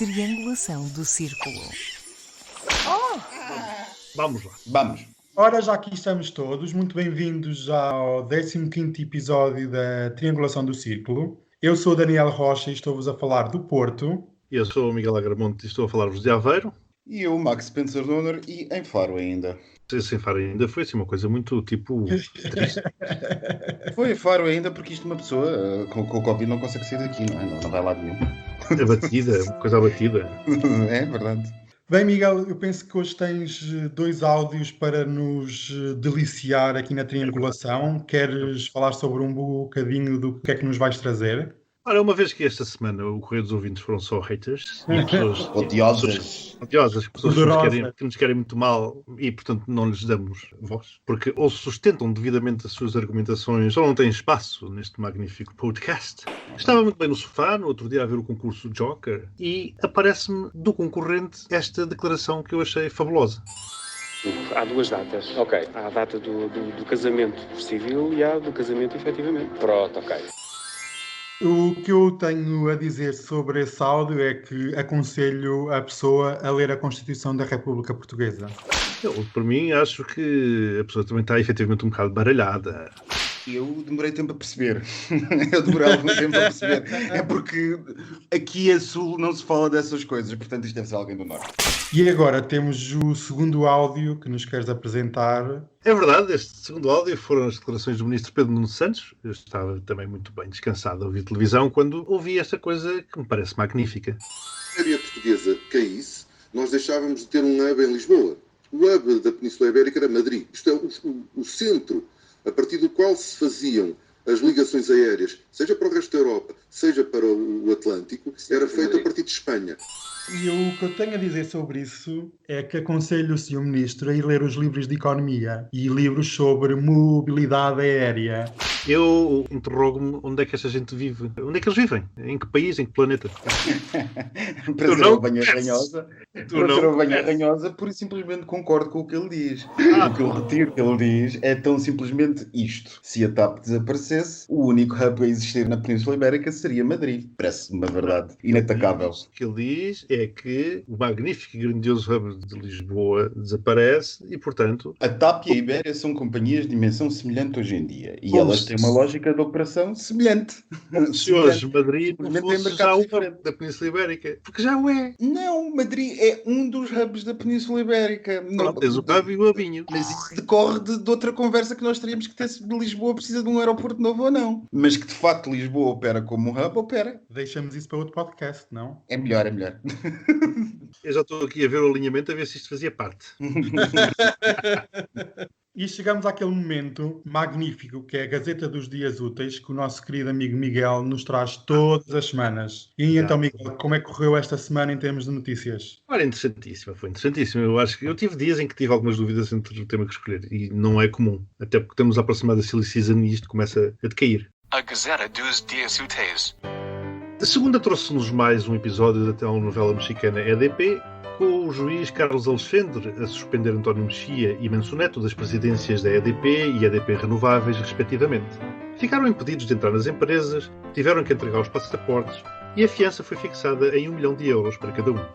Triangulação do círculo. Vamos lá. Vamos. Ora, já aqui estamos todos. Muito bem-vindos ao 15º episódio da Triangulação do Círculo. Eu sou o Daniel Rocha e estou-vos a falar do Porto. Eu sou o Miguel Agramonte e estou a falar-vos de Aveiro. E eu, Max Spencer Donner, e em Faro ainda. Sem Faro ainda foi assim uma coisa muito, triste. Foi em Faro ainda porque isto uma pessoa com o Covid não consegue sair daqui, não é? Não vai lá nenhum. Abatida, uma coisa abatida. É verdade. Bem, Miguel, eu penso que hoje tens 2 áudios para nos deliciar aqui na triangulação. Queres falar sobre um bocadinho do que é que nos vais trazer? Ora, uma vez que esta semana o Correio dos Ouvintes foram só haters e pessoas odiosas, pessoas que nos querem muito mal e, portanto, não lhes damos voz, porque ou sustentam devidamente as suas argumentações ou não têm espaço neste magnífico podcast. Estava muito bem no sofá, no outro dia, a ver o concurso Joker e aparece-me do concorrente esta declaração que eu achei fabulosa. Há 2 datas. Ok. Há a data do casamento civil e há do casamento efetivamente. Pronto, ok. O que eu tenho a dizer sobre esse áudio é que aconselho a pessoa a ler a Constituição da República Portuguesa. Eu, por mim, acho que a pessoa também está efetivamente um bocado baralhada. Eu demorei tempo a perceber. Eu demorei algum tempo a perceber. É porque aqui a sul não se fala dessas coisas, portanto isto deve ser alguém do norte. E agora temos o segundo áudio que nos queres apresentar. É verdade, este segundo áudio foram as declarações do ministro Pedro Nuno Santos. Eu estava também muito bem descansado a ouvir televisão quando ouvi esta coisa que me parece magnífica. Se a área portuguesa caísse, nós deixávamos de ter um hub em Lisboa. O hub da Península Ibérica era Madrid. Isto é o centro a partir do qual se faziam as ligações aéreas, seja para o resto da Europa, seja para o Atlântico, era feito a partir de Espanha. E o que eu tenho a dizer sobre isso é que aconselho o Sr. Ministro a ir ler os livros de economia e livros sobre mobilidade aérea. Eu interrogo-me onde é que esta gente vive. Onde é que eles vivem? Em que país? Em que planeta? Para ser uma banha ranhosa, pura e simplesmente concordo com o que ele diz. O que eu retiro que ele diz é tão simplesmente isto. Se a TAP desaparecesse, o único hub a existir na Península Ibérica seria Madrid. Parece-me uma verdade inatacável. O que ele diz é que o magnífico e grandioso hub de Lisboa desaparece e, portanto... A TAP e a Ibéria são companhias de dimensão semelhante hoje em dia. E elas têm uma lógica de operação semelhante. Se hoje Madrid não fosse já o hub da Península Ibérica. Porque já o é. Não, Madrid é um dos hubs da Península Ibérica. Não, tens o hub e o hubinho. Mas isso decorre de outra conversa que nós teríamos que ter se Lisboa precisa de um aeroporto novo ou não. Mas que de facto Lisboa opera como um hub, opera. Deixamos isso para outro podcast, não? É melhor, é melhor. Eu já estou aqui a ver o alinhamento, a ver se isto fazia parte. E chegamos àquele momento magnífico que é a Gazeta dos Dias Úteis, que o nosso querido amigo Miguel nos traz todas as semanas. E então, Miguel, como é que correu esta semana em termos de notícias? Ora, foi interessantíssima. Eu acho que eu tive dias em que tive algumas dúvidas entre o tema que escolher e não é comum, até porque estamos a aproximar da Silly Season e isto começa a decair. A Gazeta dos Dias Úteis. A segunda trouxe-nos mais um episódio da telenovela mexicana EDP, com o juiz Carlos Alexandre a suspender António Mexia e Manso Neto das presidências da EDP e EDP Renováveis, respectivamente. Ficaram impedidos de entrar nas empresas, tiveram que entregar os passaportes e a fiança foi fixada em 1 milhão de euros para cada um.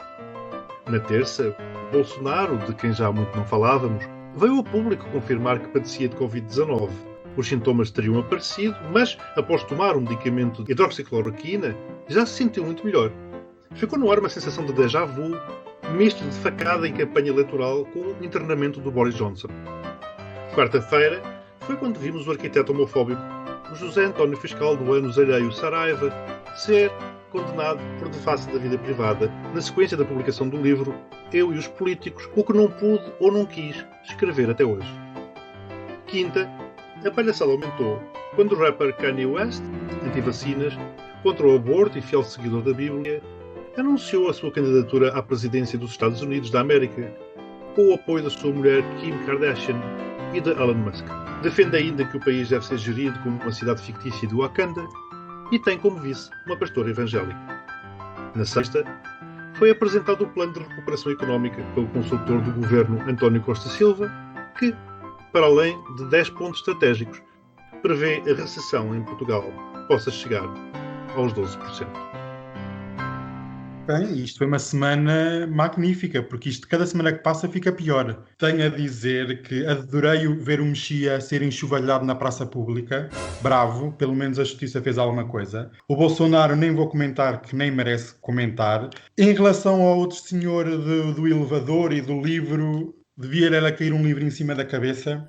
Na terça, Bolsonaro, de quem já há muito não falávamos, veio ao público confirmar que padecia de Covid-19. Os sintomas teriam aparecido, mas após tomar um medicamento de hidroxicloroquina, já se sentiu muito melhor. Ficou no ar uma sensação de déjà vu, misto de facada em campanha eleitoral com o internamento do Boris Johnson. Quarta-feira foi quando vimos o arquiteto homofóbico, o José António Fiscal do Anos Alheio Saraiva, ser condenado por defácio da vida privada, na sequência da publicação do livro Eu e os Políticos, o que não pude ou não quis escrever até hoje. Quinta, a palhaçada aumentou quando o rapper Kanye West, anti-vacinas, contra o aborto e fiel seguidor da Bíblia, anunciou a sua candidatura à presidência dos Estados Unidos da América, com o apoio da sua mulher Kim Kardashian e de Elon Musk. Defende ainda que o país deve ser gerido como uma cidade fictícia de Wakanda e tem como vice uma pastora evangélica. Na sexta, foi apresentado o plano de recuperação económica pelo consultor do governo António Costa Silva, que, para além de 10 pontos estratégicos, prevê a recessão em Portugal possa chegar aos 12%. Bem, isto foi uma semana magnífica, porque isto cada semana que passa fica pior. Tenho a dizer que adorei ver o Mexia ser enxovalhado na praça pública. Bravo, pelo menos a justiça fez alguma coisa. O Bolsonaro nem vou comentar, que nem merece comentar. Em relação ao outro senhor do elevador e do livro, devia era cair um livro em cima da cabeça.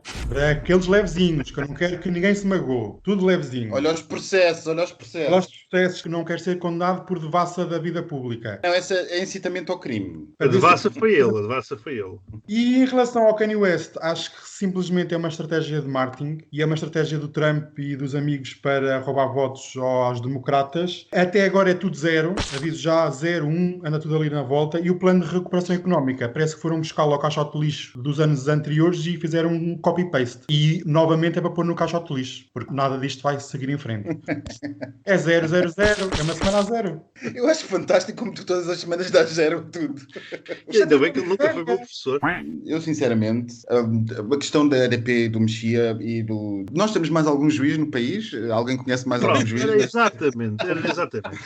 Aqueles levezinhos, que eu não quero que ninguém se magoe. Tudo levezinho. Olha os processos, olha os processos. Olha os processos que não quer ser condenado por devassa da vida pública. Não, essa é incitamento ao crime. A devassa foi ele. E em relação ao Kanye West, acho que simplesmente é uma estratégia de marketing e é uma estratégia do Trump e dos amigos para roubar votos aos democratas. Até agora é tudo zero, aviso já, 0, 1, anda tudo ali na volta. E o plano de recuperação económica, parece que foram buscá-lo ao caixote de lixo dos anos anteriores e fizeram um copy-paste. E novamente é para pôr no caixote de lixo, porque nada disto vai seguir em frente. É 0, 0, 0, é uma semana a 0. Eu acho fantástico como tu todas as semanas dás 0 a tudo. E ainda bem que ele nunca foi meu professor. Eu, sinceramente, a questão da ADP, do Mexia e do... Nós temos mais algum juiz no país? Alguém conhece mais algum juiz? Era exatamente.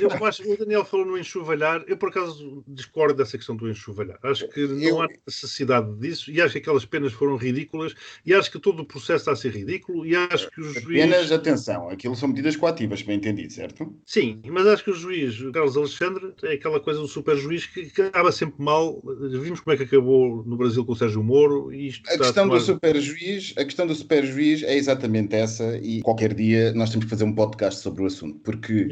Eu acho que o Daniel falou no enxovalhar. Eu, por acaso, discordo dessa questão do enxovalhar. Acho que não há necessidade disso e acho que aquelas penas foram ridículas e acho que todo o processo está a ser ridículo e acho que os juízes... Apenas, atenção, aquilo são medidas coativas, bem entendido, certo? Sim, mas acho que o juiz Carlos Alexandre é aquela coisa do super juiz que acaba sempre mal. Vimos como é que acabou no Brasil com o Sérgio Moro e isto a questão do super juiz é exatamente essa e qualquer dia nós temos que fazer um podcast sobre o assunto, porque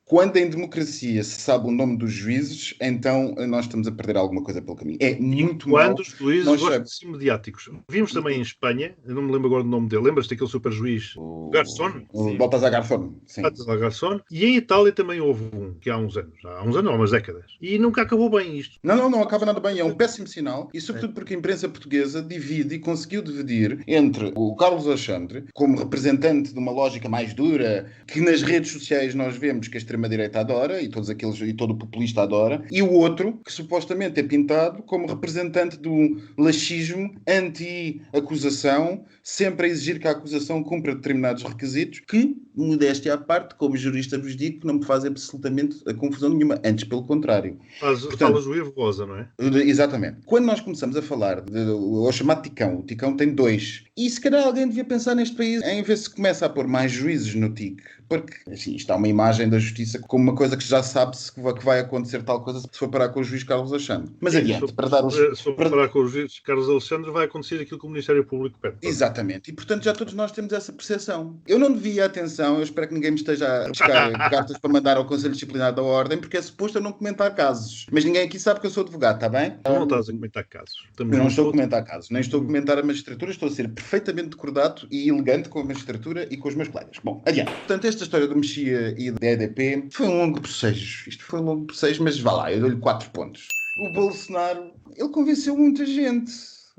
quando em democracia se sabe o nome dos juízes, então nós estamos a perder alguma coisa pelo caminho. É muito mal. Quando os juízes gostam de ser mediáticos. Vimos também em Espanha, eu não me lembro agora do nome dele, lembras-te daquele super juiz Garzón? O Baltasar Garzón. Sim. Baltasar Garzón. E em Itália também houve um, que há uns anos, há umas décadas. E nunca acabou bem isto. Não acaba nada bem, é um péssimo sinal e sobretudo porque a imprensa portuguesa divide e conseguiu dividir entre o Carlos Alexandre como representante de uma lógica mais dura que nas redes sociais nós vemos que a extrema-direita adora e todo o populista adora, e o outro que supostamente é pintado como representante do laxismo anti-acusação, sempre a exigir que a acusação cumpra determinados requisitos que, modéstia à parte, como jurista vos digo, que não me faz absolutamente a confusão nenhuma, antes pelo contrário. Falas o Evosa, não é? Exatamente. Quando nós começamos a falar ao chamado Ticão, o Ticão tem 2, e se calhar alguém devia pensar neste país em ver se começa a pôr mais juízes no TIC, porque assim, isto há uma imagem da justiça como uma coisa que já sabe-se que vai acontecer tal coisa se for parar com o juiz Carlos Alexandre. Mas adiante, para dar os... Se for parar com o juiz Carlos Alexandre, vai acontecer aquilo que o Ministério Público pede. Exatamente. E, portanto, já todos nós temos essa percepção. Eu não devia, atenção, eu espero que ninguém me esteja a buscar cartas para mandar ao Conselho Disciplinar da Ordem, porque é suposto eu não comentar casos. Mas ninguém aqui sabe que eu sou advogado, está bem? Não estás a comentar casos. Eu não estou a comentar casos, nem estou a comentar a magistratura, estou a ser perfeitamente decordato e elegante com a magistratura e com os meus colegas. Bom, adiante. Portanto, esta história do Mexia e da EDP foi um longo processo. Isto foi um longo processo, mas vá lá, eu dou-lhe 4 pontos. O Bolsonaro, ele convenceu muita gente.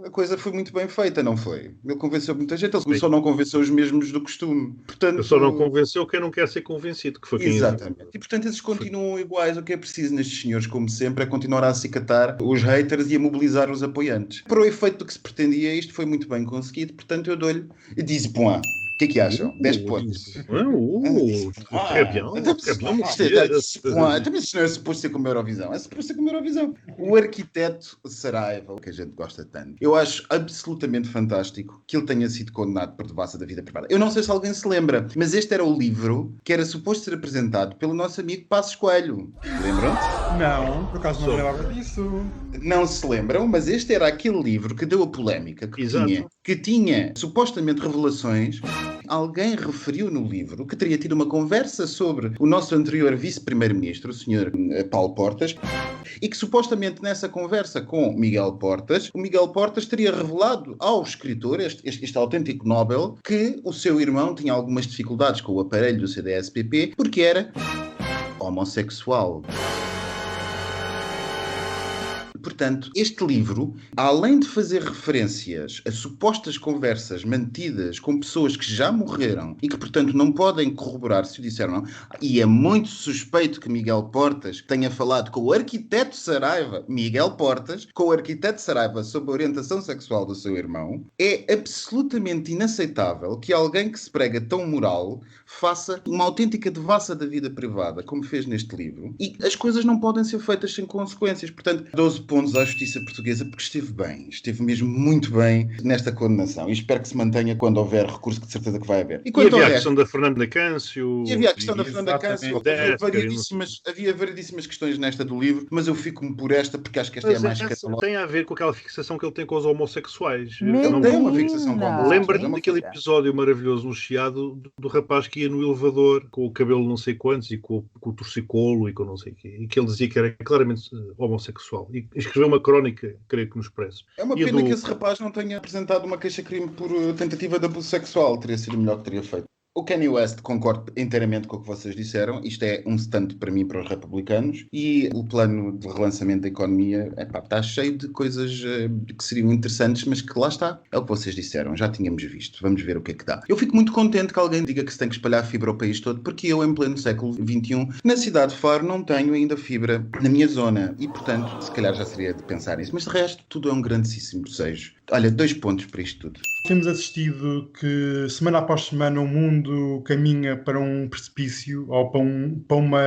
A coisa foi muito bem feita, não foi? Ele convenceu muita gente, ele só não convenceu os mesmos do costume. Portanto, ele só não convenceu quem não quer ser convencido, que foi quem... Exatamente. E portanto esses continuam iguais. O que é preciso nestes senhores, como sempre, é continuar a acicatar os haters e a mobilizar os apoiantes. Para o efeito do que se pretendia, isto foi muito bem conseguido, portanto eu dou-lhe 10 pontos. O que acham? 10 pontos. É bem. Isto não é suposto ser como a Eurovisão. É suposto ser como a Eurovisão. O arquiteto Saraiva, que a gente gosta tanto. Eu acho absolutamente fantástico que ele tenha sido condenado por devassa da vida privada. Eu não sei se alguém se lembra, mas este era o livro que era suposto ser apresentado pelo nosso amigo Passos Coelho. Lembram-se? Não, por acaso não me lembrava disso. Não se lembram, mas este era aquele livro que deu a polémica, que tinha supostamente revelações. Alguém referiu no livro que teria tido uma conversa sobre o nosso anterior vice-primeiro-ministro, o Sr. Paulo Portas, e que supostamente nessa conversa com Miguel Portas, o Miguel Portas teria revelado ao escritor, este autêntico Nobel, que o seu irmão tinha algumas dificuldades com o aparelho do CDS-PP porque era homossexual. Portanto, este livro, além de fazer referências a supostas conversas mantidas com pessoas que já morreram e que, portanto, não podem corroborar se o disseram ou não, e é muito suspeito que Miguel Portas tenha falado com o arquiteto Saraiva, Miguel Portas, com o arquiteto Saraiva sobre a orientação sexual do seu irmão, é absolutamente inaceitável que alguém que se prega tão moral faça uma autêntica devassa da vida privada, como fez neste livro, e as coisas não podem ser feitas sem consequências. Portanto, 12 pontos à justiça portuguesa, porque esteve mesmo muito bem nesta condenação, e espero que se mantenha quando houver recurso, que de certeza que vai haver. E havia a questão da Fernanda Câncio. E havia a questão da Fernanda Câncio. Havia variedíssimas questões nesta do livro, mas eu fico-me por esta, porque acho que esta é a mais catalógica. Tem a ver com aquela fixação que ele tem com os homossexuais. Ele tem uma fixação com homossexuais. Lembra-te daquele episódio maravilhoso no Chiado do rapaz que ia no elevador com o cabelo não sei quantos e com o torcicolo e com não sei o quê, e que ele dizia que era claramente homossexual. E escreveu uma crónica, creio que no Expresso. É uma pena que esse rapaz não tenha apresentado uma queixa-crime por tentativa de abuso sexual. Teria sido o melhor que teria feito. O Kanye West, concordo inteiramente com o que vocês disseram. Isto é um stunt para mim, para os republicanos. E o plano de relançamento da economia está cheio de coisas que seriam interessantes, mas que lá está. É o que vocês disseram, já tínhamos visto. Vamos ver o que é que dá. Eu fico muito contente que alguém diga que se tem que espalhar fibra ao país todo, porque eu, em pleno século XXI, na cidade de Faro, não tenho ainda fibra na minha zona. E, portanto, se calhar já seria de pensar nisso. Mas, de resto, tudo é um grandíssimo desejo. Olha, 2 pontos para isto tudo. Temos assistido que, semana após semana, o mundo caminha para um precipício ou para uma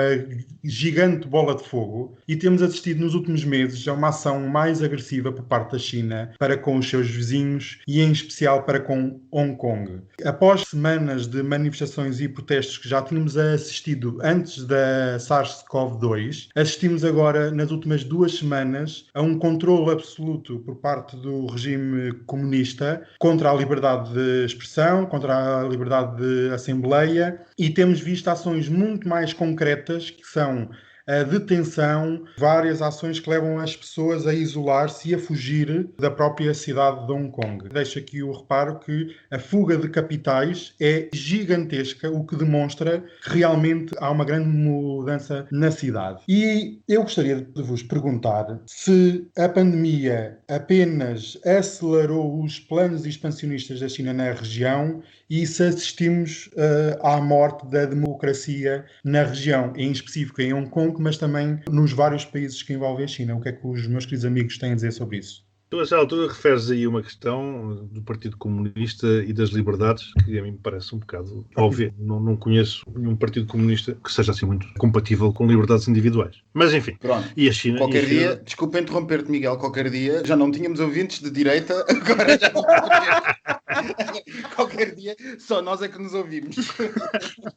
gigante bola de fogo, e temos assistido nos últimos meses a uma ação mais agressiva por parte da China para com os seus vizinhos e, em especial, para com Hong Kong. Após semanas de manifestações e protestos que já tínhamos assistido antes da SARS-CoV-2, assistimos agora, nas últimas 2 semanas, a um controle absoluto por parte do regime comunista contra a liberdade de expressão, contra a liberdade de assembleia, e temos visto ações muito mais concretas, que são a detenção, várias ações que levam as pessoas a isolar-se e a fugir da própria cidade de Hong Kong. Deixo aqui o reparo que a fuga de capitais é gigantesca, o que demonstra que realmente há uma grande mudança na cidade. E eu gostaria de vos perguntar se a pandemia apenas acelerou os planos expansionistas da China na região e se assistimos à morte da democracia na região, em específico em Hong Kong, mas também nos vários países que envolvem a China. O que é que os meus queridos amigos têm a dizer sobre isso? Tu, a essa altura, referes aí uma questão do Partido Comunista e das liberdades, que a mim me parece um bocado óbvia. Não conheço nenhum Partido Comunista que seja assim muito compatível com liberdades individuais. Mas, enfim. Pronto. E a China... Qualquer dia, desculpa interromper-te, Miguel, qualquer dia, já não tínhamos ouvintes de direita, agora já não temos. Qualquer dia, só nós é que nos ouvimos.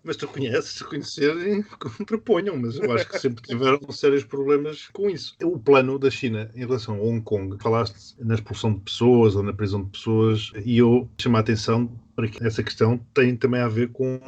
Mas tu conheces, se conhecerem, proponham, mas eu acho que sempre tiveram sérios problemas com isso. O plano da China em relação a Hong Kong, falaste na expulsão de pessoas ou na prisão de pessoas, e eu chamo a atenção para que essa questão tem também a ver com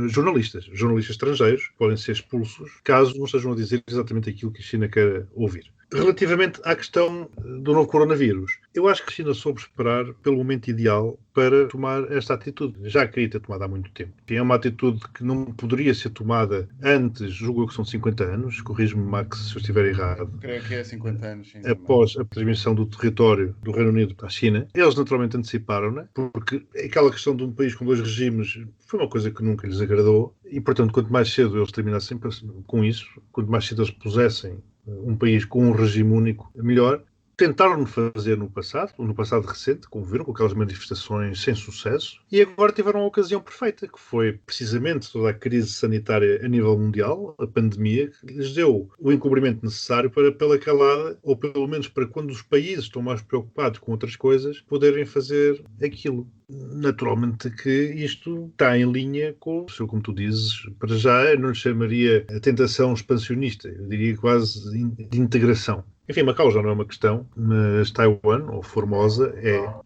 jornalistas estrangeiros que podem ser expulsos caso não estejam a dizer exatamente aquilo que a China quer ouvir. Relativamente à questão do novo coronavírus, eu acho que a China soube esperar pelo momento ideal para tomar esta atitude. Já queria ter tomado há muito tempo. É uma atitude que não poderia ser tomada antes, julgo que são 50 anos, corrijo-me, Max, se eu estiver errado. Creio que é 50 anos, sim. Após a transmissão do território do Reino Unido à China, eles naturalmente anteciparam-na, porque aquela questão de um país com 2 regimes foi uma coisa que nunca lhes agradou, e portanto, quanto mais cedo eles terminassem com isso, quanto mais cedo eles pusessem um país com um regime único, melhor. Tentaram fazer no passado recente, como viram, com aquelas manifestações sem sucesso, e agora tiveram a ocasião perfeita, que foi precisamente toda a crise sanitária a nível mundial, a pandemia, que lhes deu o encobrimento necessário para, pela calada, ou pelo menos para quando os países estão mais preocupados com outras coisas, poderem fazer aquilo. Naturalmente que isto está em linha com, como tu dizes, para já eu não lhe chamaria a tentação expansionista, eu diria quase de integração. Enfim, Macau já não é uma questão, mas Taiwan, ou Formosa,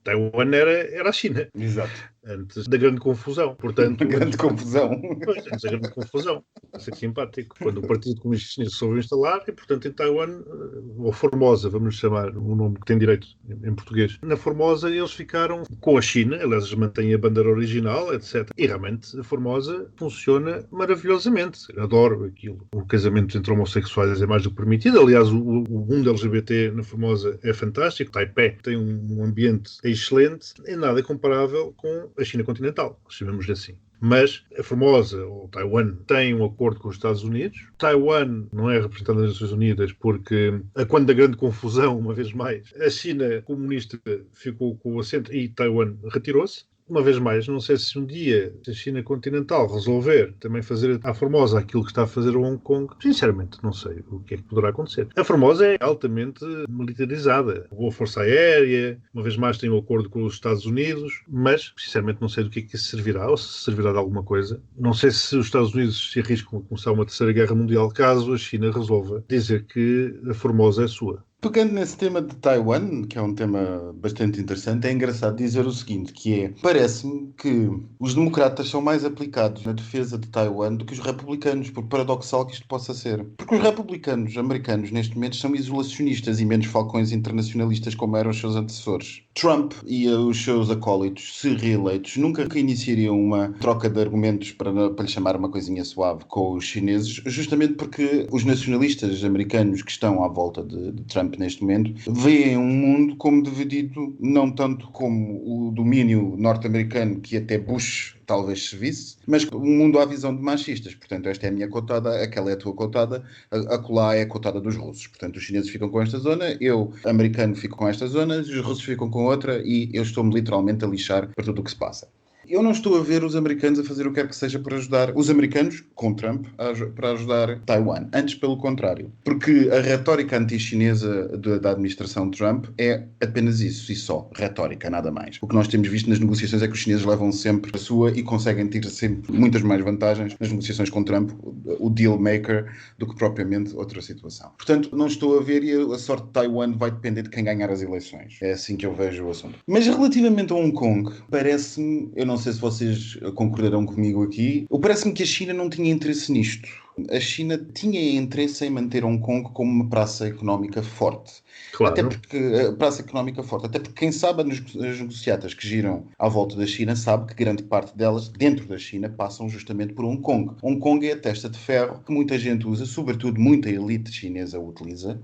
Taiwan era a China. Exato. antes da grande confusão. Portanto, Uma grande confusão. Pois, antes da grande confusão. Vai ser simpático. Quando o Partido Comunista Chinês se soube instalar, e portanto em Taiwan, ou Formosa, vamos chamar o nome que tem direito em português, na Formosa eles ficaram com a China, aliás, eles mantêm a bandeira original, etc. E realmente a Formosa funciona maravilhosamente. Eu adoro aquilo. O casamento entre homossexuais é mais do que permitido. Aliás, o mundo LGBT na Formosa é fantástico. Taipei tem um ambiente excelente. É nada comparável com a China continental, chamemos-lhe assim. Mas a Formosa, ou Taiwan, tem um acordo com os Estados Unidos. Taiwan não é representada nas Nações Unidas porque, quando da grande confusão, uma vez mais, a China comunista ficou com o assento e Taiwan retirou-se. Uma vez mais, não sei se um dia a China continental resolver também fazer à Formosa aquilo que está a fazer a Hong Kong, sinceramente não sei o que é que poderá acontecer. A Formosa é altamente militarizada. Boa força aérea, uma vez mais tem um acordo com os Estados Unidos, mas sinceramente não sei do que é que isso servirá, ou se servirá de alguma coisa. Não sei se os Estados Unidos se arriscam a começar uma terceira guerra mundial caso a China resolva dizer que a Formosa é sua. Tocando nesse tema de Taiwan, que é um tema bastante interessante, é engraçado dizer o seguinte, que é, parece-me que os democratas são mais aplicados na defesa de Taiwan do que os republicanos, por paradoxal que isto possa ser. Porque os republicanos americanos, neste momento, são isolacionistas e menos falcões internacionalistas como eram os seus antecessores. Trump e os seus acólitos, se reeleitos, nunca iniciariam uma troca de argumentos para lhe chamar uma coisinha suave com os chineses, justamente porque os nacionalistas americanos que estão à volta de Trump neste momento, veem um mundo como dividido, não tanto como o domínio norte-americano que até Bush talvez se visse, mas um mundo à visão de machistas. Portanto, esta é a minha cotada, aquela é a tua cotada, acolá é a cotada dos russos. Portanto, os chineses ficam com esta zona, eu, americano, fico com esta zona, os russos ficam com outra e eu estou-me literalmente a lixar para tudo o que se passa. Eu não estou a ver os americanos a fazer o que quer que seja para ajudar os americanos, com Trump, para ajudar Taiwan. Antes, pelo contrário. Porque a retórica anti-chinesa da administração Trump é apenas isso, e só. Retórica, nada mais. O que nós temos visto nas negociações é que os chineses levam sempre a sua e conseguem ter sempre muitas mais vantagens nas negociações com Trump, o deal maker, do que propriamente outra situação. Portanto, não estou a ver e a sorte de Taiwan vai depender de quem ganhar as eleições. É assim que eu vejo o assunto. Mas relativamente a Hong Kong, parece-me, eu não sei se vocês concordarão comigo aqui, parece-me que a China não tinha interesse nisto. A China tinha interesse em manter Hong Kong como uma praça económica forte. Claro. Até porque praça económica forte, até porque quem sabe as negociatas que giram à volta da China sabe que grande parte delas, dentro da China, passam justamente por Hong Kong. Hong Kong é a testa de ferro que muita gente usa, sobretudo muita elite chinesa utiliza,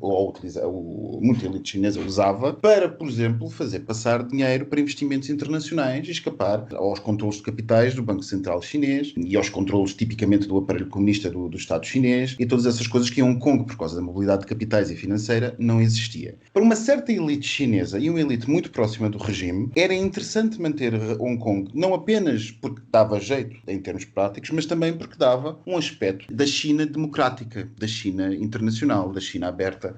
muita elite chinesa usava, para, por exemplo, fazer passar dinheiro para investimentos internacionais e escapar aos controlos de capitais do Banco Central Chinês e aos controlos tipicamente do aparelho comunista do Estado chinês e todas essas coisas que em Hong Kong, por causa da mobilidade de capitais e financeira, não existia. Para uma certa elite chinesa e uma elite muito próxima do regime, era interessante manter Hong Kong, não apenas porque dava jeito em termos práticos, mas também porque dava um aspecto da China democrática, da China internacional, da China aberta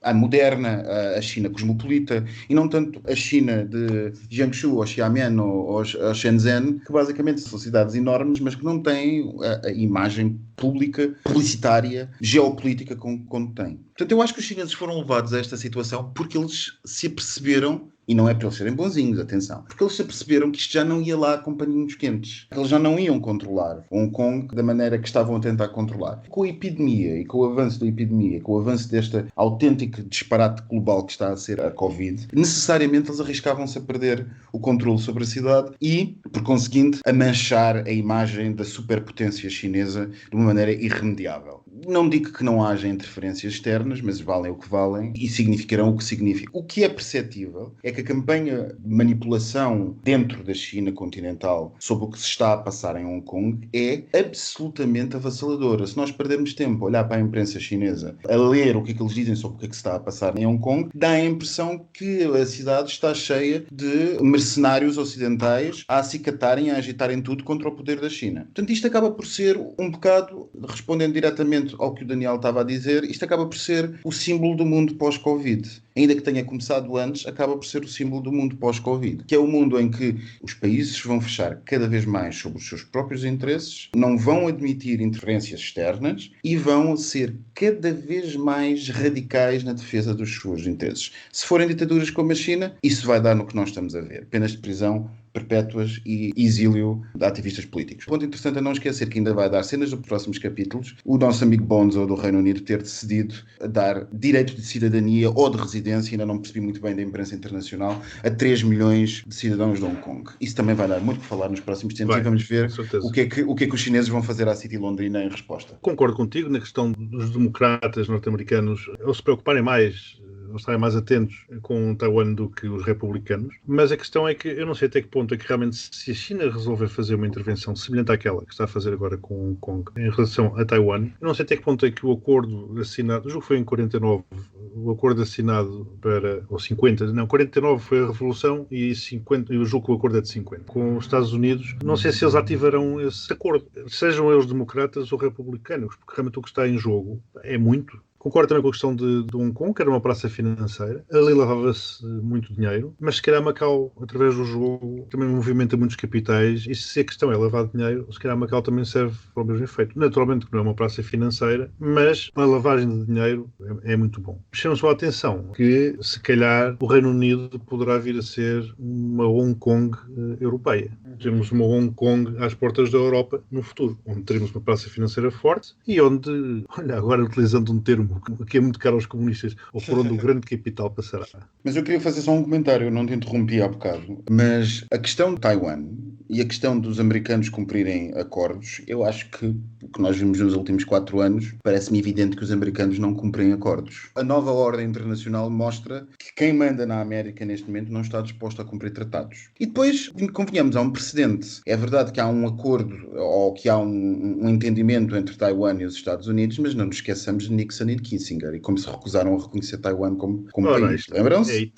a moderna, a China cosmopolita, e não tanto a China de Jiangsu, ou Xiamen, ou Shenzhen, que basicamente são cidades enormes, mas que não têm a imagem pública, publicitária, geopolítica como têm. Portanto, eu acho que os chineses foram levados a esta situação porque eles se aperceberam, e não é para eles serem bonzinhos, atenção, porque eles se aperceberam que isto já não ia lá com paninhos quentes. Eles já não iam controlar Hong Kong da maneira que estavam a tentar controlar. Com a epidemia e com o avanço da epidemia, com o avanço deste autêntico disparate global que está a ser a Covid, necessariamente eles arriscavam-se a perder o controle sobre a cidade e, por conseguinte, a manchar a imagem da superpotência chinesa de uma maneira irremediável. Não digo que não haja interferências externas, mas valem o que valem e significarão o que significam. O que é perceptível é que a campanha de manipulação dentro da China continental sobre o que se está a passar em Hong Kong é absolutamente avassaladora. Se nós perdermos tempo a olhar para a imprensa chinesa, a ler o que é que eles dizem sobre o que é que se está a passar em Hong Kong, dá a impressão que a cidade está cheia de mercenários ocidentais a acicatarem, a agitarem tudo contra o poder da China. Portanto, isto acaba por ser um bocado, respondendo diretamente ao que o Daniel estava a dizer, isto acaba por ser o símbolo do mundo pós-Covid. ainda que tenha começado antes, acaba por ser o símbolo do mundo pós-Covid, que é o mundo em que os países vão fechar cada vez mais sobre os seus próprios interesses, não vão admitir interferências externas e vão ser cada vez mais radicais na defesa dos seus interesses. Se forem ditaduras como a China, isso vai dar no que nós estamos a ver. Penas de prisão perpétuas e exílio de ativistas políticos. Ponto interessante a não esquecer que ainda vai dar cenas dos próximos capítulos o nosso amigo Bonzo do Reino Unido ter decidido dar direitos de cidadania ou de residência, ainda não percebi muito bem da imprensa internacional, a 3 milhões de cidadãos de Hong Kong. Isso também vai dar muito que falar nos próximos tempos e vamos ver o que é que os chineses vão fazer à City Londrina em resposta. Concordo contigo na questão dos democratas norte-americanos ou se preocuparem mais ou estarem mais atentos com Taiwan do que os republicanos, mas a questão é que eu não sei até que ponto é que realmente se a China resolver fazer uma intervenção semelhante àquela que está a fazer agora com Hong Kong em relação a Taiwan, eu não sei até que ponto é que o acordo assinado, o jogo foi em 49, o acordo assinado para, ou 50, não, 49 foi a Revolução e 50, eu julgo que o acordo é de 50, com os Estados Unidos, não sei se eles ativarão esse acordo, sejam eles democratas ou republicanos, porque realmente o que está em jogo é muito. Concordo também com a questão de Hong Kong, que era uma praça financeira. Ali lavava-se muito dinheiro, mas se calhar Macau, através do jogo, também movimenta muitos capitais e se a questão é lavar dinheiro, se calhar Macau também serve para o mesmo efeito. Naturalmente que não é uma praça financeira, mas a lavagem de dinheiro é muito bom. Chama só a atenção que, se calhar, o Reino Unido poderá vir a ser uma Hong Kong europeia. Temos uma Hong Kong às portas da Europa no futuro, onde teremos uma praça financeira forte e onde, olha, agora utilizando um termo que é muito caro aos comunistas, ou por onde o grande capital passará. Mas eu queria fazer só um comentário, eu não te interrompi há bocado, mas a questão de Taiwan e a questão dos americanos cumprirem acordos, eu acho que o que nós vimos nos últimos 4 anos, parece-me evidente que os americanos não cumprem acordos. A nova ordem internacional mostra que quem manda na América neste momento não está disposto a cumprir tratados. E depois, convenhamos, há um precedente. É verdade que há um acordo, ou que há um entendimento entre Taiwan e os Estados Unidos, mas não nos esqueçamos de Nixon e de Kissinger, e como se recusaram a reconhecer Taiwan como país. Lembram-se?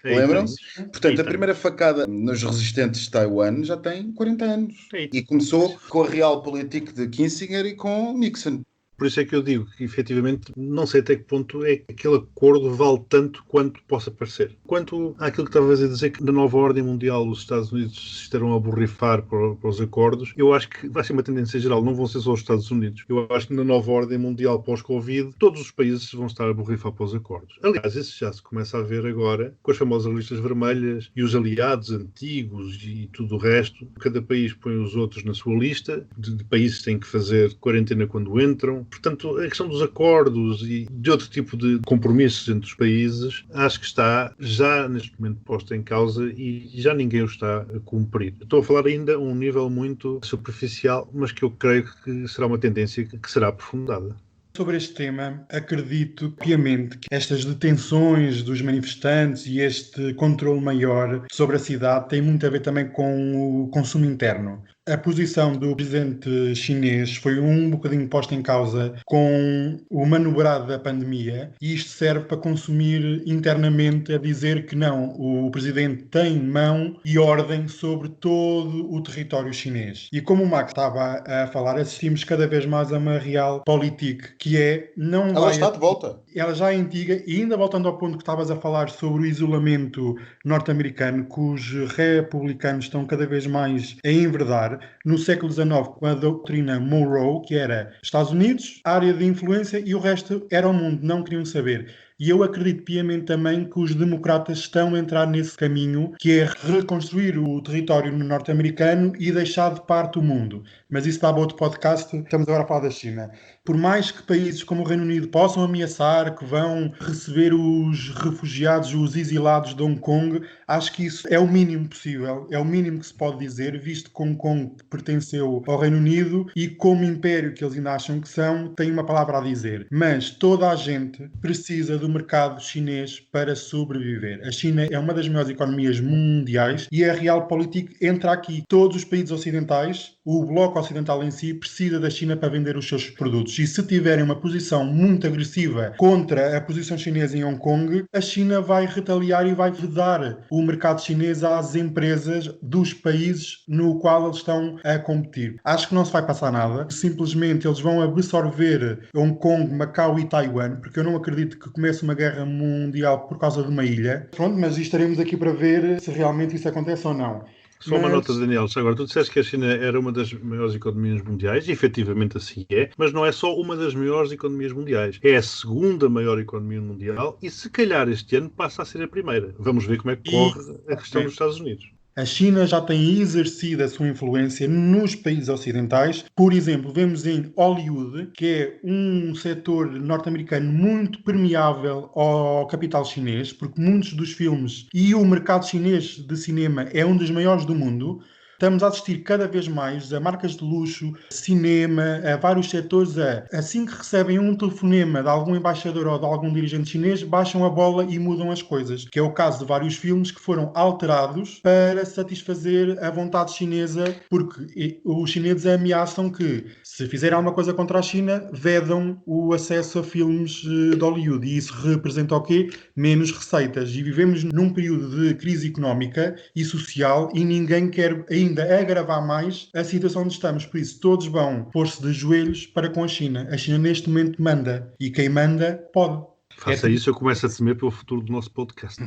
Lembram-se? Portanto, a primeira facada nos resistentes de Taiwan já tem 40 anos. E começou com a Realpolitik de Kissinger e com Nixon. Por isso é que eu digo que, efetivamente, não sei até que ponto é que aquele acordo vale tanto quanto possa parecer. Quanto àquilo que estavas a dizer, que na nova ordem mundial os Estados Unidos se estarão a borrifar para os acordos, eu acho que vai ser uma tendência geral, não vão ser só os Estados Unidos. Eu acho que na nova ordem mundial pós-Covid, todos os países vão estar a borrifar para os acordos. Aliás, isso já se começa a ver agora com as famosas listas vermelhas e os aliados antigos e tudo o resto. Cada país põe os outros na sua lista, de países que têm que fazer quarentena quando entram. Portanto, a questão dos acordos e de outro tipo de compromissos entre os países, acho que está já neste momento posto em causa e já ninguém o está a cumprir. Estou a falar ainda a um nível muito superficial, mas que eu creio que será uma tendência que será aprofundada. Sobre este tema, acredito piamente que estas detenções dos manifestantes e este controle maior sobre a cidade tem muito a ver também com o consumo interno. A posição do presidente chinês foi um bocadinho posta em causa com o manobrado da pandemia e isto serve para consumir internamente, a dizer que não, o presidente tem mão e ordem sobre todo o território chinês. E como o Max estava a falar, assistimos cada vez mais a uma Realpolitik, que é... Ela está de volta. Ela já é antiga e ainda voltando ao ponto que estavas a falar sobre o isolamento norte-americano, que os republicanos estão cada vez mais a enverdar, no século XIX, com a doutrina Monroe, que era Estados Unidos, área de influência e o resto era o mundo, não queriam saber. E eu acredito piamente também que os democratas estão a entrar nesse caminho, que é reconstruir o território norte-americano e deixar de parte o mundo. Mas isso dá para outro podcast, estamos agora a falar da China. Por mais que países como o Reino Unido possam ameaçar que vão receber os refugiados, os exilados de Hong Kong, acho que isso é o mínimo possível, é o mínimo que se pode dizer, visto que Hong Kong pertenceu ao Reino Unido e como império que eles ainda acham que são, tem uma palavra a dizer. Mas toda a gente precisa do mercado chinês para sobreviver. A China é uma das maiores economias mundiais e a Realpolitik entra aqui. Todos os países ocidentais, o bloco ocidental em si, precisa da China para vender os seus produtos. E se tiverem uma posição muito agressiva contra a posição chinesa em Hong Kong, a China vai retaliar e vai vedar o mercado chinês às empresas dos países no qual eles estão a competir. Acho que não se vai passar nada. Simplesmente eles vão absorver Hong Kong, Macau e Taiwan, porque eu não acredito que comece acontece uma guerra mundial por causa de uma ilha. Pronto, mas estaremos aqui para ver se realmente isso acontece ou não. Só uma nota, Daniel. Agora, tu disseste que a China era uma das maiores economias mundiais, e efetivamente assim é, mas não é só uma das maiores economias mundiais. É a segunda maior economia mundial e, se calhar, este ano passa a ser a primeira. Vamos ver como é que corre a questão dos Estados Unidos. A China já tem exercido a sua influência nos países ocidentais. Por exemplo, vemos em Hollywood, que é um setor norte-americano muito permeável ao capital chinês, porque muitos dos filmes e o mercado chinês de cinema é um dos maiores do mundo. Estamos a assistir cada vez mais a marcas de luxo, cinema, a vários setores, assim que recebem um telefonema de algum embaixador ou de algum dirigente chinês, baixam a bola e mudam as coisas. Que é o caso de vários filmes que foram alterados para satisfazer a vontade chinesa, porque os chineses ameaçam que, se fizerem alguma coisa contra a China, vedam o acesso a filmes de Hollywood. E isso representa o quê? Menos receitas. E vivemos num período de crise económica e social e ninguém quer ainda agravar mais a situação onde estamos. Por isso, todos vão pôr-se de joelhos para com a China. A China, neste momento, manda. E quem manda, pode. Faça isso, eu começo a temer pelo futuro do nosso podcast.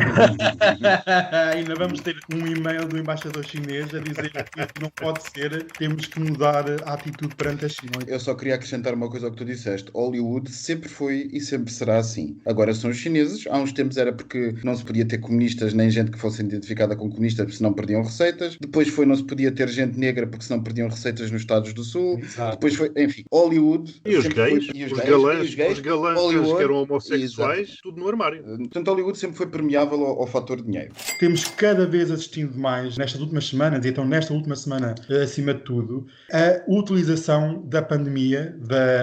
Ainda vamos ter um e-mail do embaixador chinês a dizer que não pode ser, temos que mudar a atitude perante a China. Eu só queria acrescentar uma coisa ao que tu disseste. Hollywood sempre foi e sempre será assim. Agora são os chineses. Há uns tempos era porque não se podia ter comunistas nem gente que fosse identificada com comunistas, porque senão perdiam receitas. Depois foi não se podia ter gente negra porque senão perdiam receitas nos Estados do Sul. Exato. Depois foi, enfim, Hollywood... E os gays? Os galãs Hollywood, que eram homossexuais, tudo no armário. Portanto, Hollywood sempre foi permeável ao fator dinheiro. Temos cada vez assistido mais, nestas últimas semanas, e então nesta última semana, acima de tudo, a utilização da pandemia,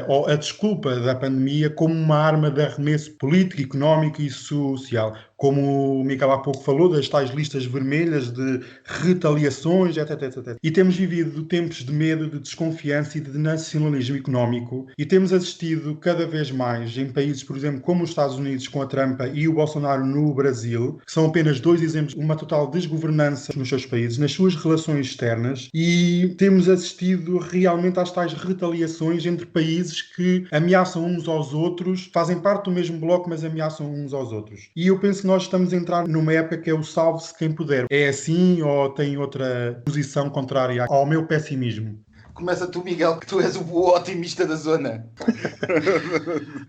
ou a desculpa da pandemia, como uma arma de arremesso político, económico e social. Como o Miguel há pouco falou, das tais listas vermelhas de retaliações, etc. E temos vivido tempos de medo, de desconfiança e de nacionalismo económico. E temos assistido cada vez mais em países, por exemplo, como os Estados Unidos com a Trump e o Bolsonaro no Brasil, que são apenas dois exemplos, uma total desgovernança nos seus países, nas suas relações externas. E temos assistido realmente às tais retaliações entre países que ameaçam uns aos outros, fazem parte do mesmo bloco, mas ameaçam uns aos outros. E eu penso que nós estamos a entrar numa época que é o salve-se quem puder. É assim ou tem outra posição contrária ao meu pessimismo? Começa tu, Miguel, que tu és o otimista da zona.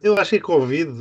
Eu acho que a Covid,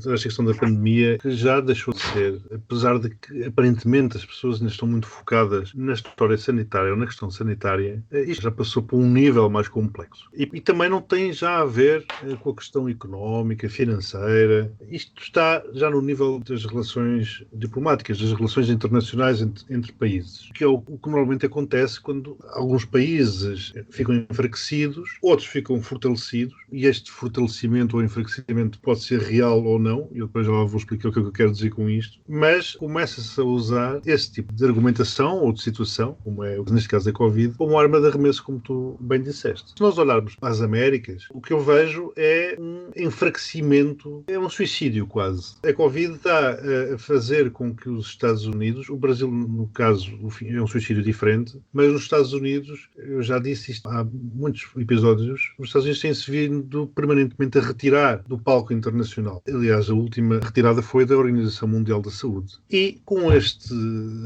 a questão da pandemia, que já deixou de ser, apesar de que aparentemente as pessoas ainda estão muito focadas na história sanitária ou na questão sanitária, isto já passou por um nível mais complexo. E também não tem já a ver com a questão económica, financeira. Isto está já no nível das relações diplomáticas, das relações internacionais entre países, que é o que normalmente acontece quando alguns países ficam enfraquecidos, outros ficam fortalecidos, e este fortalecimento ou enfraquecimento pode ser real ou não, e eu depois já vou explicar o que eu quero dizer com isto, mas começa-se a usar esse tipo de argumentação ou de situação, como é neste caso a Covid, como arma de arremesso, como tu bem disseste. Se nós olharmos para as Américas, o que eu vejo é um enfraquecimento, é um suicídio quase. A Covid está a fazer com que os Estados Unidos, o Brasil no caso é um suicídio diferente, mas nos Estados Unidos, eu já disse isto há muitos episódios, os Estados Unidos têm-se vindo permanentemente a retirar do palco internacional. Aliás, a última retirada foi da Organização Mundial da Saúde. E com este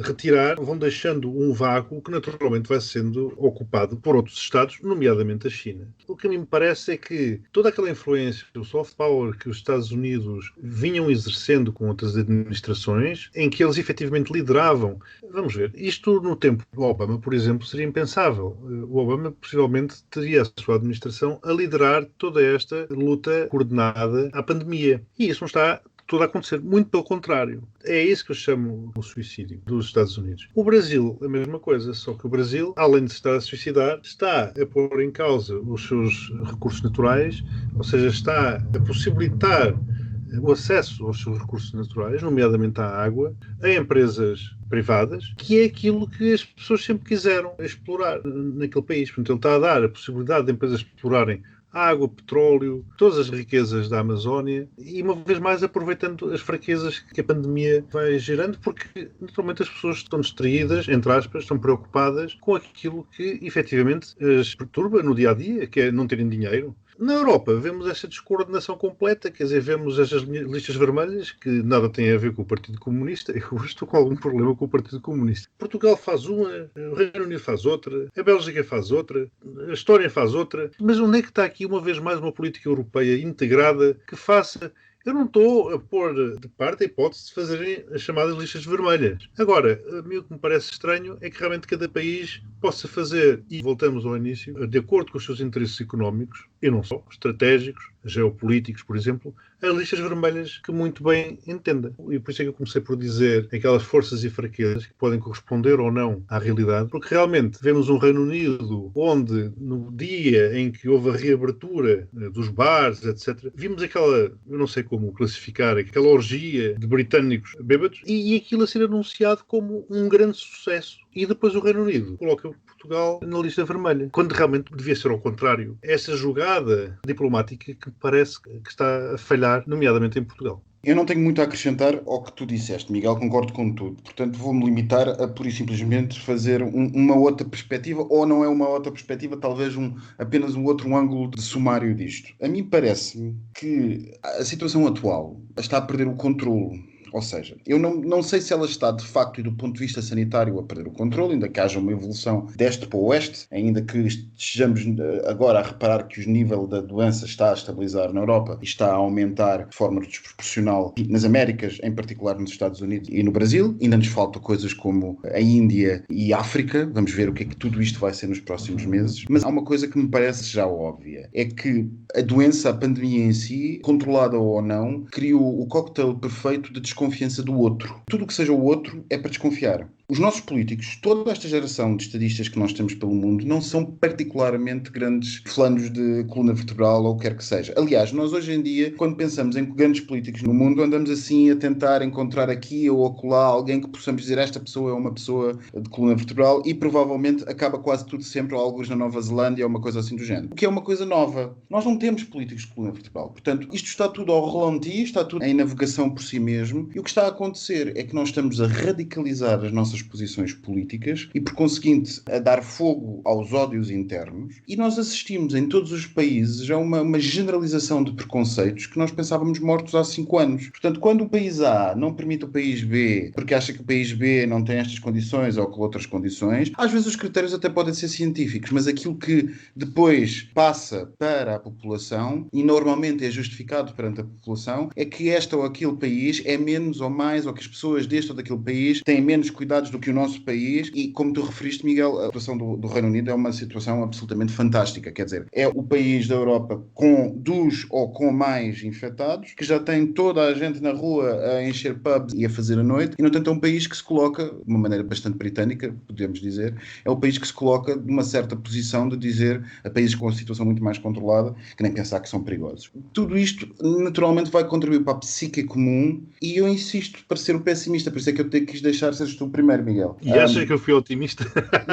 retirar, vão deixando um vácuo que naturalmente vai sendo ocupado por outros Estados, nomeadamente a China. O que a mim me parece é que toda aquela influência, o soft power que os Estados Unidos vinham exercendo com outras administrações, em que eles efetivamente lideravam, vamos ver, isto no tempo do Obama, por exemplo, seria impensável. O Obama possivelmente teria a sua administração a liderar toda esta luta coordenada à pandemia. E isso não está tudo a acontecer. Muito pelo contrário. É isso que eu chamo o suicídio dos Estados Unidos. O Brasil, a mesma coisa, só que o Brasil, além de estar a suicidar, está a pôr em causa os seus recursos naturais, ou seja, está a possibilitar o acesso aos seus recursos naturais, nomeadamente à água, a empresas privadas, que é aquilo que as pessoas sempre quiseram explorar naquele país. Portanto, ele está a dar a possibilidade de empresas explorarem água, petróleo, todas as riquezas da Amazónia e, uma vez mais, aproveitando as fraquezas que a pandemia vai gerando, porque, naturalmente, as pessoas estão distraídas, entre aspas, estão preocupadas com aquilo que, efetivamente, as perturba no dia-a-dia, que é não terem dinheiro. Na Europa, vemos esta descoordenação completa, quer dizer, vemos estas listas vermelhas que nada têm a ver com o Partido Comunista. Eu estou com algum problema com o Partido Comunista. Portugal faz uma, o Reino Unido faz outra, a Bélgica faz outra, a Estónia faz outra. Mas onde é que está aqui, uma vez mais, uma política europeia integrada que faça... Eu não estou a pôr de parte a hipótese de fazerem as chamadas listas vermelhas. Agora, a mim o que me parece estranho é que realmente cada país possa fazer, e voltamos ao início, de acordo com os seus interesses económicos, e não só, estratégicos, geopolíticos, por exemplo, as listas vermelhas que muito bem entenda. E por isso é que eu comecei por dizer aquelas forças e fraquezas que podem corresponder ou não à realidade, porque realmente vemos um Reino Unido onde, no dia em que houve a reabertura dos bares, etc., vimos aquela, eu não sei como classificar, aquela orgia de britânicos bêbados, e aquilo a ser anunciado como um grande sucesso. E depois o Reino Unido coloca Portugal na lista vermelha, quando realmente devia ser ao contrário. Essa jogada diplomática que parece que está a falhar, nomeadamente em Portugal. Eu não tenho muito a acrescentar ao que tu disseste, Miguel, concordo com tudo. Portanto, vou-me limitar a pura e simplesmente fazer uma outra perspectiva, ou não é uma outra perspectiva, talvez apenas um outro ângulo de sumário disto. A mim parece-me que a situação atual está a perder o controle. Ou seja, eu não sei se ela está de facto e do ponto de vista sanitário a perder o controle, ainda que haja uma evolução de este para o oeste, ainda que estejamos agora a reparar que o nível da doença está a estabilizar na Europa e está a aumentar de forma desproporcional nas Américas, em particular nos Estados Unidos e no Brasil. Ainda nos faltam coisas como a Índia e a África. Vamos ver o que é que tudo isto vai ser nos próximos meses. Mas há uma coisa que me parece já óbvia, é que a doença, a pandemia em si, controlada ou não, criou o cocktail perfeito de desconfiança do outro. Tudo o que seja o outro é para desconfiar. Os nossos políticos, toda esta geração de estadistas que nós temos pelo mundo, não são particularmente grandes fulanos de coluna vertebral ou o que quer que seja. Aliás, nós hoje em dia, quando pensamos em grandes políticos no mundo, andamos assim a tentar encontrar aqui ou acolá alguém que possamos dizer esta pessoa é uma pessoa de coluna vertebral e provavelmente acaba quase tudo sempre alguns na Nova Zelândia ou uma coisa assim do género. O que é uma coisa nova. Nós não temos políticos de coluna vertebral. Portanto, isto está tudo ao ralenti, está tudo em navegação por si mesmo e o que está a acontecer é que nós estamos a radicalizar as nossas posições políticas e, por conseguinte, a dar fogo aos ódios internos. E nós assistimos em todos os países a uma generalização de preconceitos que nós pensávamos mortos há 5 anos. Portanto, quando o país A não permite o país B porque acha que o país B não tem estas condições ou com outras condições, às vezes os critérios até podem ser científicos, mas aquilo que depois passa para a população e normalmente é justificado perante a população é que este ou aquele país é menos ou mais, ou que as pessoas deste ou daquele país têm menos cuidados do que o nosso país e, como tu referiste, Miguel, a situação do Reino Unido é uma situação absolutamente fantástica. Quer dizer, é o país da Europa com dos ou com mais infectados, que já tem toda a gente na rua a encher pubs e a fazer a noite, e, no entanto, é um país que se coloca, de uma maneira bastante britânica, podemos dizer, é o país que se coloca de uma certa posição de dizer a países com a situação muito mais controlada, que nem pensar que são perigosos. Tudo isto, naturalmente, vai contribuir para a psique comum e eu insisto para ser um pessimista, por isso é que eu te quis deixar seres tu primeiro, Miguel. E achas que eu fui otimista?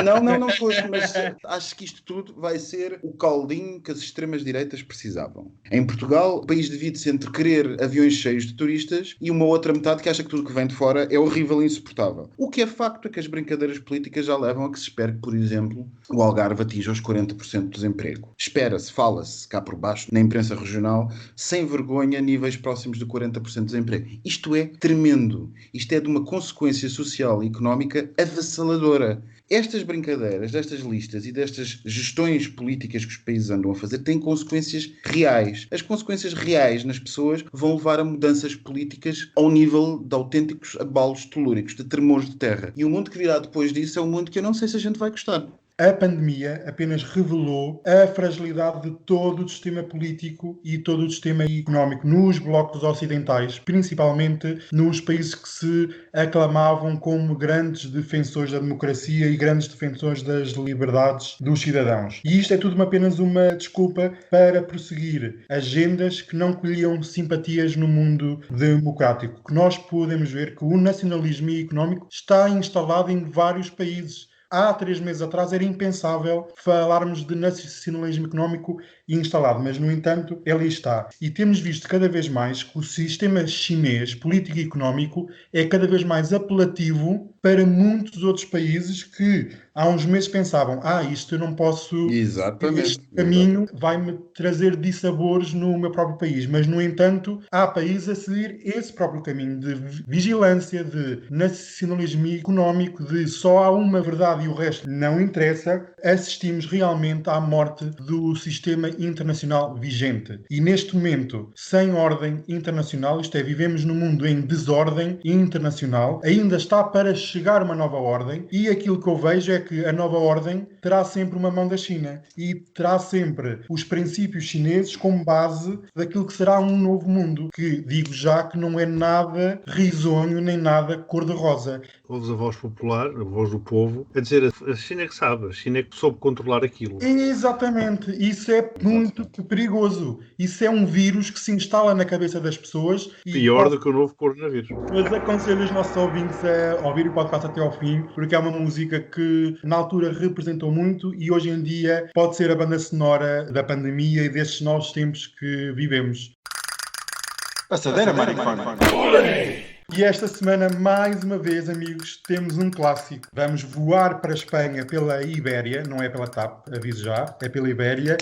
Não foste, mas acho que isto tudo vai ser o caldinho que as extremas-direitas precisavam. Em Portugal, o país divide-se entre querer aviões cheios de turistas e uma outra metade que acha que tudo que vem de fora é horrível e insuportável. O que é facto é que as brincadeiras políticas já levam a que se espere que, por exemplo, o Algarve atinja os 40% de desemprego. Espera-se, fala-se cá por baixo, na imprensa regional, sem vergonha, níveis próximos de 40% de desemprego. Isto é tremendo. Isto é de uma consequência social e económica avassaladora. Estas brincadeiras, destas listas e destas gestões políticas que os países andam a fazer têm consequências reais. As consequências reais nas pessoas vão levar a mudanças políticas ao nível de autênticos abalos telúricos, de tremores de terra. E o mundo que virá depois disso é um mundo que eu não sei se a gente vai gostar. A pandemia apenas revelou a fragilidade de todo o sistema político e todo o sistema económico nos blocos ocidentais, principalmente nos países que se aclamavam como grandes defensores da democracia e grandes defensores das liberdades dos cidadãos. E isto é tudo apenas uma desculpa para prosseguir agendas que não colhiam simpatias no mundo democrático. Que nós podemos ver que o nacionalismo económico está instalado em vários países. Há 3 meses atrás era impensável falarmos de nacionalismo económico instalado, mas, no entanto, ele está. E temos visto cada vez mais que o sistema chinês político e económico é cada vez mais apelativo para muitos outros países que, há uns meses pensavam, isto eu não posso... Exatamente. Este caminho vai-me trazer dissabores no meu próprio país. Mas, no entanto, há países a seguir esse próprio caminho de vigilância, de nacionalismo económico, de só há uma verdade e o resto não interessa. Assistimos realmente à morte do sistema internacional vigente. E, neste momento, sem ordem internacional, isto é, vivemos num mundo em desordem internacional, ainda está para chegar uma nova ordem, e aquilo que eu vejo é que a nova ordem terá sempre uma mão da China e terá sempre os princípios chineses como base daquilo que será um novo mundo, que digo já que não é nada risonho nem nada cor-de-rosa. Ouves a voz popular, a voz do povo, a dizer a China é que sabe, a China é que soube controlar aquilo. Exatamente, isso é muito perigoso. Isso é um vírus que se instala na cabeça das pessoas. Pior do que o novo coronavírus. Mas aconselho os nossos ouvintes a ouvir o podcast até ao fim, porque é uma música que na altura representou muito e hoje em dia pode ser a banda sonora da pandemia e destes novos tempos que vivemos. Passadeira, maricona. E esta semana, mais uma vez, amigos, temos um clássico. Vamos voar para a Espanha pela Ibéria, não é pela TAP, aviso já, é pela Ibéria.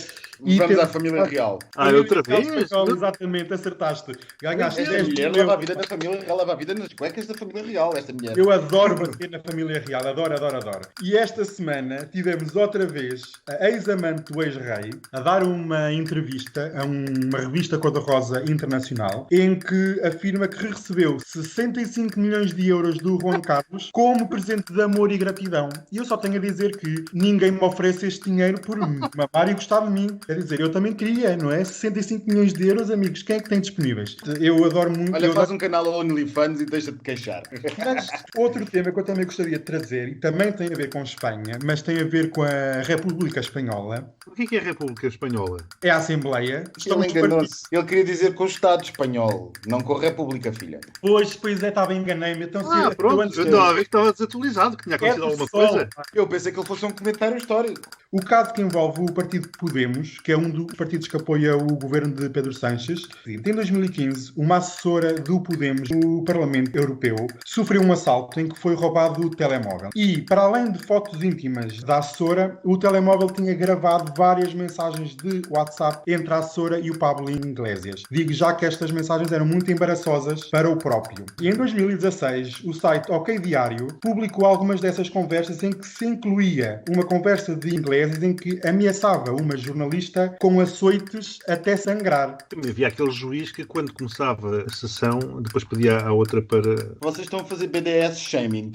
E vamos à família real. Outra vez? Exatamente, acertaste. Ganhaste Esta 10 mulher mil leva a vida da família real, leva a vida nas cuecas da família real, esta mulher. Eu adoro bater na família real, adoro. E esta semana tivemos outra vez a ex-amante do ex-rei a dar uma entrevista a uma revista cor-de-rosa internacional em que afirma que recebeu 65 milhões de euros do Juan Carlos como presente de amor e gratidão. E eu só tenho a dizer que ninguém me oferece este dinheiro por mamar e gostar de mim. Quer dizer, eu também queria, não é? 65 milhões de euros, amigos, quem é que tem disponíveis? Eu adoro muito... Olha, faz um canal ao OnlyFans e deixa-te queixar. Mas outro tema que eu também gostaria de trazer, e também tem a ver com Espanha, mas tem a ver com a República Espanhola. O que é a República Espanhola? É a Assembleia. Ele enganou-se. Ele queria dizer com o Estado espanhol, não com a República, filha. Pois é, estava enganei-me. Então, pronto, eu estava a ver que estava desatualizado, que tinha acontecido alguma coisa. Eu pensei que ele fosse um comentário histórico. O caso que envolve o partido Podemos, que é um dos partidos que apoia o governo de Pedro Sánchez. Em 2015, uma assessora do Podemos no Parlamento Europeu sofreu um assalto em que foi roubado o telemóvel. E, para além de fotos íntimas da assessora, o telemóvel tinha gravado várias mensagens de WhatsApp entre a assessora e o Pablo Iglesias. Digo já que estas mensagens eram muito embaraçosas para o próprio. E em 2016, o site OK Diário publicou algumas dessas conversas em que se incluía uma conversa de Iglesias em que ameaçava uma jornalista com açoites até sangrar. Também havia aquele juiz que, quando começava a sessão, depois pedia à outra para... Vocês estão a fazer BDS shaming.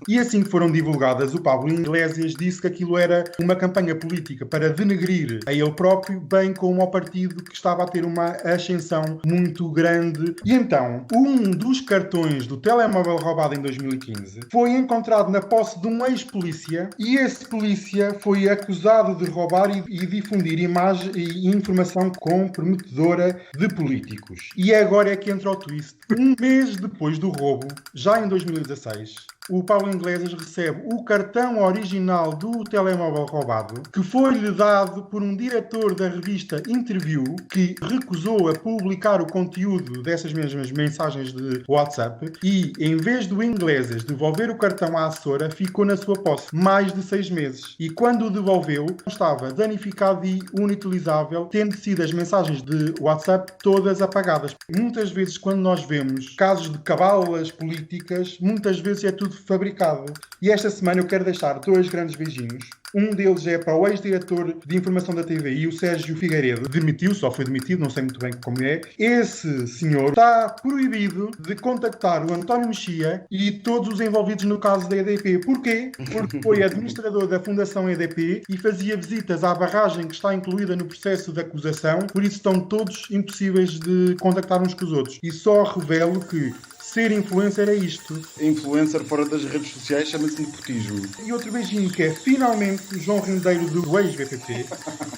E assim que foram divulgadas, o Pablo Iglesias disse que aquilo era uma campanha política para denegrir a ele próprio, bem como ao partido que estava a ter uma ascensão muito grande. E então, um dos cartões do telemóvel roubado em 2015 foi encontrado na posse de um ex-polícia e esse polícia foi acusado de roubar e difundir imagem e informação comprometedora de políticos. E agora é que entra o twist. Um mês depois do roubo, já em 2016, o Pablo Iglesias recebe o cartão original do telemóvel roubado, que foi-lhe dado por um diretor da revista Interview, que recusou a publicar o conteúdo dessas mesmas mensagens de WhatsApp e, em vez do Iglesias devolver o cartão à assessora, ficou na sua posse mais de 6 meses. E quando o devolveu, estava danificado e inutilizável, tendo sido as mensagens de WhatsApp todas apagadas. Muitas vezes, quando nós vemos casos de cabalas políticas, muitas vezes é tudo fabricado. E esta semana eu quero deixar 2 grandes beijinhos. Um deles é para o ex-diretor de informação da TVI, o Sérgio Figueiredo. Demitiu-se, ou foi demitido, não sei muito bem como é. Esse senhor está proibido de contactar o António Mexia e todos os envolvidos no caso da EDP. Porquê? Porque foi administrador da Fundação EDP e fazia visitas à barragem que está incluída no processo de acusação, por isso estão todos impossíveis de contactar uns com os outros. E só revelo que ser influencer é isto. Influencer fora das redes sociais chama-se nepotismo. E outro beijinho que é, finalmente, o João Rendeiro do ex-BPP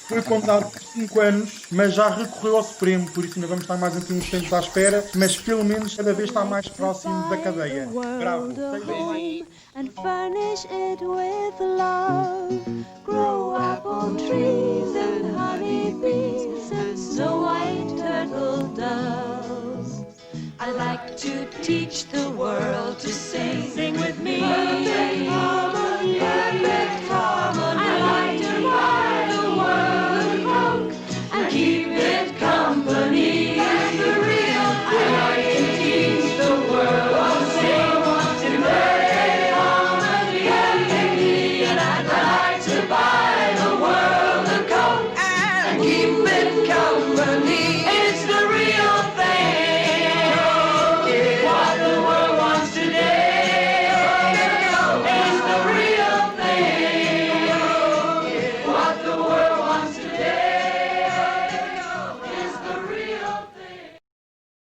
foi condenado por 5 anos, mas já recorreu ao Supremo, por isso ainda vamos estar mais aqui uns tempos à espera, mas pelo menos cada vez está mais próximo da cadeia. Bravo! And furnish it with love. Grow apple trees and honey bees and snow white turtle doves. I like to teach the world to sing